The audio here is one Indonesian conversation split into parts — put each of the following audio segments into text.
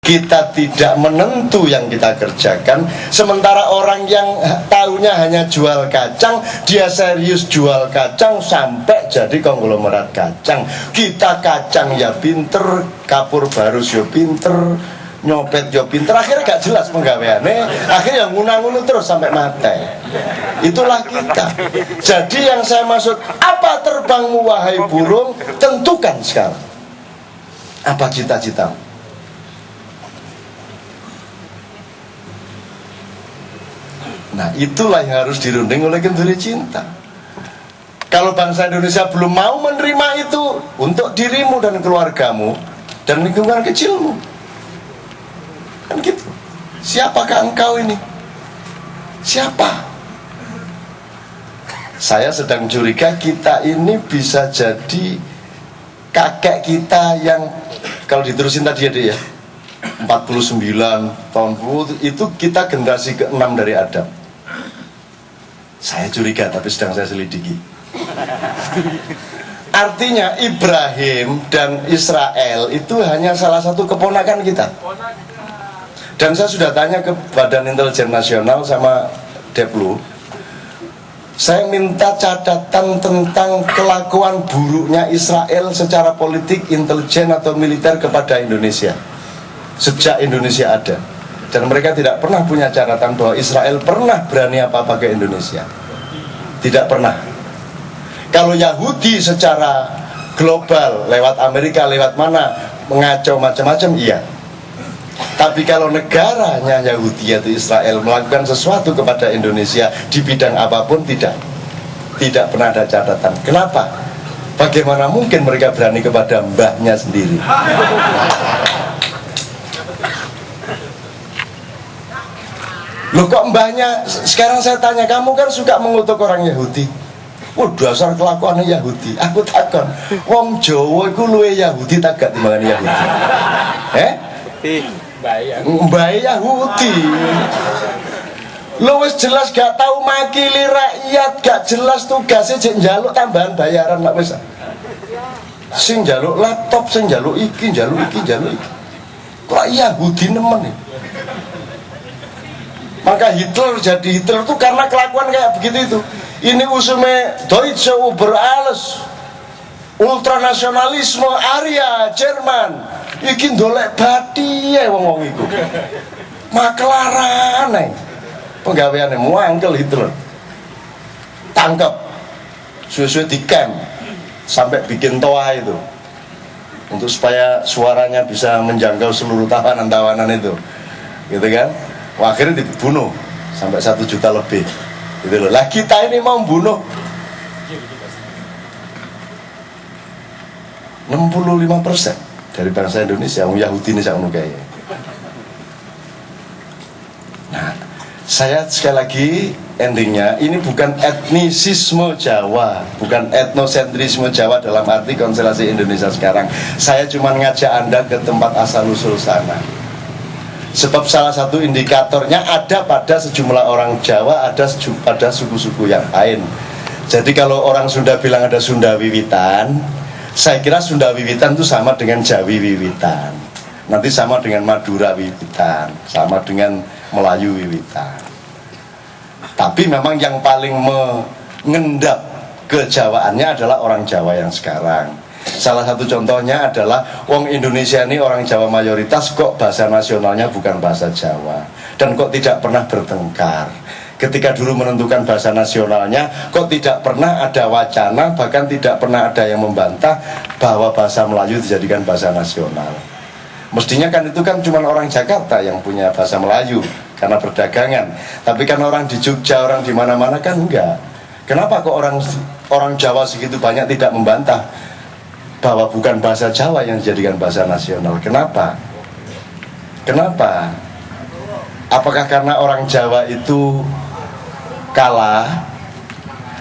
kita tidak menentu yang kita kerjakan. Sementara orang yang tahunya hanya jual kacang, dia serius jual kacang sampai jadi konglomerat kacang. Kita kacang ya pinter, kapur barus ya pinter, nyopet ya pinter, akhirnya gak jelas penggaweannya, akhirnya ngunang-ngunung terus sampai mati. Itulah kita. Jadi yang saya maksud, apa terbangmu wahai burung, tentukan sekarang apa cita-citamu. Nah, itulah yang harus dirunding oleh kenduri cinta. Kalau bangsa Indonesia belum mau menerima itu untuk dirimu dan keluargamu dan lingkungan kecilmu, kan gitu. Siapakah engkau ini? Siapa? Saya sedang curiga kita ini bisa jadi kakek kita yang, kalau diterusin tadi ya 49 tahun itu kita generasi ke-6 dari Adam. Saya curiga, tapi sedang saya selidiki. Artinya Ibrahim dan Israel itu hanya salah satu keponakan kita. Dan saya sudah tanya ke Badan Intelijen Nasional sama Deplu, saya minta catatan tentang kelakuan buruknya Israel secara politik, intelijen atau militer kepada Indonesia sejak Indonesia ada. Dan mereka tidak pernah punya catatan bahwa Israel pernah berani apa-apa ke Indonesia. Tidak pernah. Kalau Yahudi secara global, lewat Amerika, lewat mana, mengacau macam-macam, iya. Tapi kalau negaranya Yahudi yaitu Israel melakukan sesuatu kepada Indonesia di bidang apapun, tidak. Tidak pernah ada catatan. Kenapa? Bagaimana mungkin mereka berani kepada mbahnya sendiri? Loh kok mbahnya, sekarang saya tanya, kamu kan suka mengutuk orang Yahudi. Oh dasar kelakuannya Yahudi. Aku takon, wong Jawa iku luwe Yahudi tak gak timbangan Yahudi? Mbah Yahudi. Lu wis jelas gak tahu makili rakyat, gak jelas tugasnya jek njaluk tambahan bayaran lah wis. Sing njaluk laptop, sing njaluk iki, njaluk iki, njaluk iki. Kok Yahudi nemen nih? Maka Hitler jadi Hitler itu karena kelakuan kayak begitu itu. Ini usume Deutsche über alles, ultranasionalisme Arya Jerman. Iki ndolek bathiye wong-wong iku. Maklarane. Penggaweane muangkel Hitler. Tangkep. Suwe-suwe di camp sampai bikin toa itu. Untuk supaya suaranya bisa menjangkau seluruh tawanan-tawanan itu. Gitu kan? Wah, akhirnya dibunuh sampai 1 juta lebih. Gitu loh. Lah kita ini mau bunuh 65% dari bangsa Indonesia, orang Yahudi ini saya kayaknya. Nah, saya sekali lagi endingnya, ini bukan etnisisme Jawa, bukan etnosentrisme Jawa dalam arti konstelasi Indonesia sekarang. Saya cuma ngajak Anda ke tempat asal-usul sana. Sebab salah satu indikatornya ada pada sejumlah orang Jawa, ada pada suku-suku yang lain. Jadi kalau orang Sunda bilang ada Sunda Wiwitan, saya kira Sunda Wiwitan itu sama dengan Jawi Wiwitan. Nanti sama dengan Madura Wiwitan, sama dengan Melayu Wiwitan. Tapi memang yang paling mengendap kejawaannya adalah orang Jawa yang sekarang. Salah satu contohnya adalah wong Indonesia ini orang Jawa mayoritas, kok bahasa nasionalnya bukan bahasa Jawa, dan kok tidak pernah bertengkar. Ketika dulu menentukan bahasa nasionalnya, kok tidak pernah ada wacana, bahkan tidak pernah ada yang membantah bahwa bahasa Melayu dijadikan bahasa nasional. Mestinya kan itu kan cuma orang Jakarta yang punya bahasa Melayu karena perdagangan. Tapi kan orang di Jogja, orang di mana-mana kan enggak. Kenapa kok orang Jawa segitu banyak tidak membantah bahwa bukan bahasa Jawa yang dijadikan bahasa nasional? Kenapa? Kenapa? Apakah karena orang Jawa itu kalah?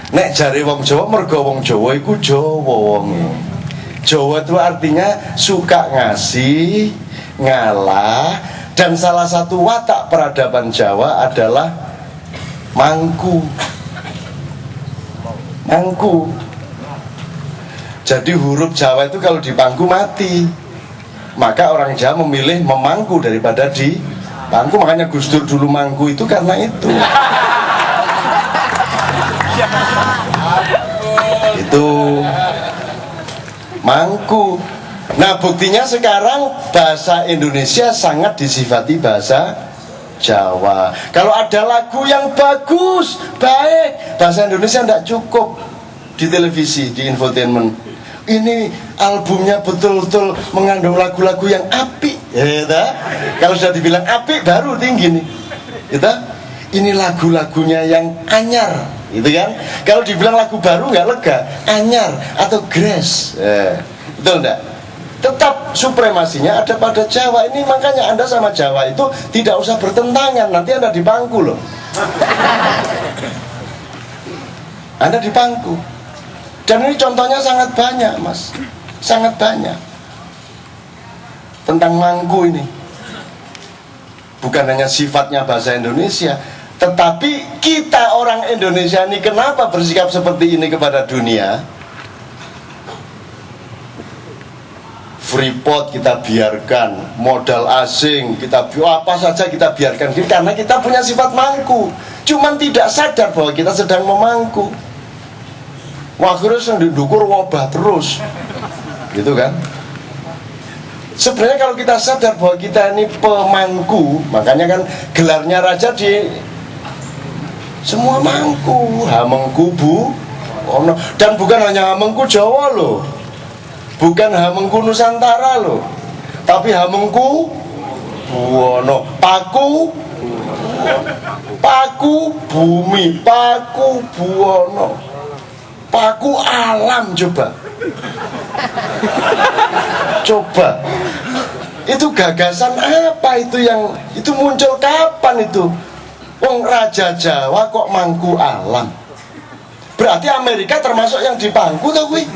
Nek jari wong Jawa, mergo wong Jawa iku Jawa wonge. Jawa itu artinya suka ngasih, ngalah, dan salah satu watak peradaban Jawa adalah mangku. Mangku. Jadi huruf Jawa itu kalau dipangku mati. maka orang Jawa memilih memangku daripada dipangku. Makanya Gus Dur dulu mangku itu karena itu. Itu mangku. Nah, buktinya sekarang bahasa Indonesia sangat disifati bahasa Jawa. Kalau ada lagu yang bagus, baik, bahasa Indonesia tidak cukup di televisi, di infotainment. Ini albumnya betul-betul mengandung lagu-lagu yang apik, ya. Kalau sudah dibilang apik baru tinggi nih, ya. Ini lagu-lagunya yang anyar, gitu kan? Kalau dibilang lagu baru nggak lega, anyar atau grass, betul enggak? Tetap supremasinya ada pada Jawa. Ini makanya Anda sama Jawa itu tidak usah bertentangan, nanti Anda dipangku loh. Anda dipangku. Dan ini contohnya sangat banyak, Mas. Sangat banyak. Tentang mangku ini. Bukan hanya sifatnya bahasa Indonesia, tetapi kita orang Indonesia ini kenapa bersikap seperti ini kepada dunia? Freeport kita biarkan, modal asing kita apa saja kita biarkan, karena kita punya sifat mangku. Cuman tidak sadar bahwa kita sedang memangku. Akhirnya yang didukur wabah terus, gitu kan? Sebenarnya kalau kita sadar bahwa kita ini pemangku, makanya kan gelarnya raja di semua mangku, hamengku bu, dan bukan hanya hamengku Jawa loh. Bukan hamengku Nusantara loh, tapi hamengku Buwono, paku bumi, paku Buwono, paku alam. Coba itu gagasan apa itu, yang itu muncul kapan itu? Wong Raja Jawa kok mangku alam, berarti Amerika termasuk yang dipangku tuh wih.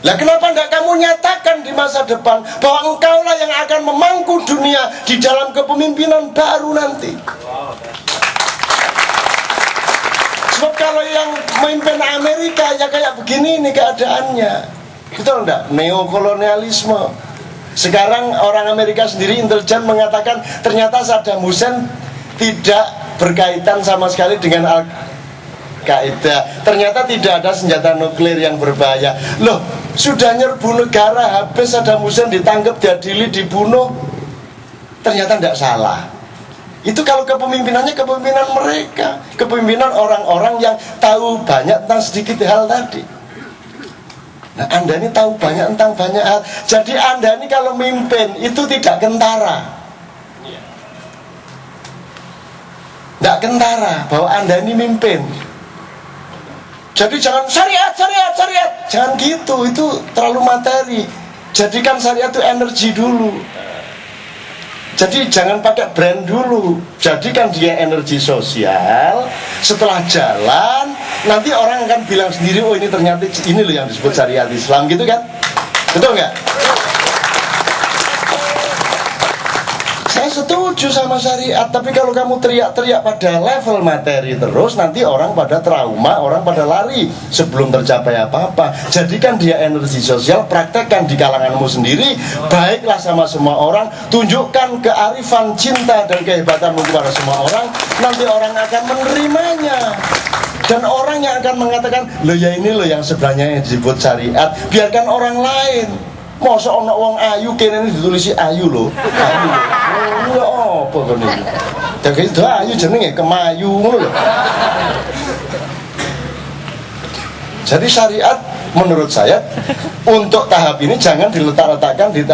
Lah kenapa enggak kamu nyatakan di masa depan bahwa engkaulah yang akan memangku dunia di dalam kepemimpinan baru nanti? Sebab kalau yang memimpin Amerika ya kayak begini nih keadaannya. Betul enggak? Neokolonialisme. Sekarang orang Amerika sendiri intelijen mengatakan ternyata Saddam Hussein tidak berkaitan sama sekali dengan Al-Qaeda. Ternyata tidak ada senjata nuklir yang berbahaya. Loh, sudah nyerbu negara, habis Saddam Hussein ditangkap, diadili, dibunuh. Ternyata tidak salah. Itu kalau kepemimpinannya kepemimpinan mereka, kepemimpinan orang-orang yang tahu banyak tentang sedikit hal tadi. Nah, Anda ini tahu banyak tentang banyak hal. Jadi Anda ini kalau mimpin itu tidak kentara. Tidak kentara bahwa Anda ini mimpin. Jadi jangan syariat. Jangan gitu, itu terlalu materi. Jadikan syariat itu energi dulu. Jadi jangan pakai brand dulu. Jadikan dia energi sosial. Setelah jalan, nanti orang akan bilang sendiri, oh ini ternyata ini loh yang disebut syariat Islam, gitu kan? Betul nggak? Saya setuju sama syariat, tapi kalau kamu teriak-teriak pada level materi terus, nanti orang pada trauma, orang pada lari sebelum tercapai apa-apa. Jadikan dia energi sosial, praktekkan di kalanganmu sendiri, baiklah sama semua orang, tunjukkan kearifan, cinta, dan kehebatanmu kepada semua orang, nanti orang akan menerimanya. Dan orang yang akan mengatakan, loh ya ini loh yang sebenarnya yang disebut syariat, biarkan orang lain. Masa ono wong ayu kene ini ditulisi ayu lho. Ayu. Oh, ya apa kene iki? Dadi itu ayu jenenge kemayu ngono lho. Jadi syariat menurut saya untuk tahap ini jangan diletak-letakkan di